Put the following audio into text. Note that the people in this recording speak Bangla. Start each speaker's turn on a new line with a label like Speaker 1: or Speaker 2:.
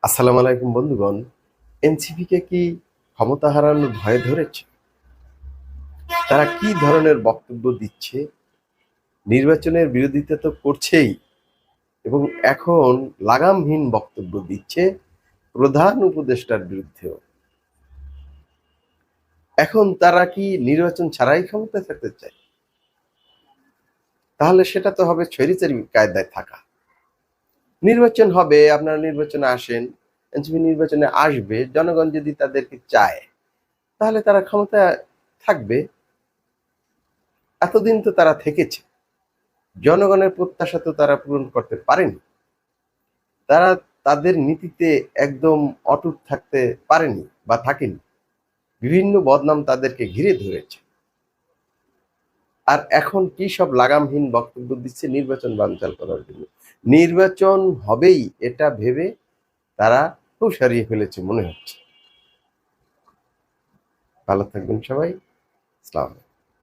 Speaker 1: আসসালামু আলাইকুম বন্ধুগণ। এনসিপিকে কি ক্ষমতা হারানোর ভয় ধরেছে? তারা কি ধরনের বক্তব্য দিচ্ছে? নির্বাচনের বিরোধিতা তো করছেই, এবং এখন লাগামহীন বক্তব্য দিচ্ছে প্রধান উপদেষ্টার বিরুদ্ধেও। এখন তারা কি নির্বাচন ছাড়াই ক্ষমতায় থাকতে চায়? তাহলে সেটা তো হবে স্বৈরাচারী কায়দায় থাকা। নির্বাচন হবে, আপনারা নির্বাচনে আসেন, এনসিপি নির্বাচনে আসবে, জনগণ যদি তাদেরকে চায় তাহলে তারা ক্ষমতায় থাকবে। এতদিন তো তারা থেকেছে, জনগণের প্রত্যাশা তো তারা পূরণ করতে পারেনি। তারা তাদের নীতিতে একদম অটুট থাকতে পারেনি বা থাকেনি। বিভিন্ন বদনাম তাদেরকে ঘিরে ধরেছে। আর এখন কি সব লাগামহীন বক্তব্য দিচ্ছে নির্বাচন বানচাল করার জন্য। নির্বাচন হবেই এটা ভেবে তারা খুব সারিয়ে ফেলেছে মনে হচ্ছে। ভালো থাকবেন সবাই। আসসালাম।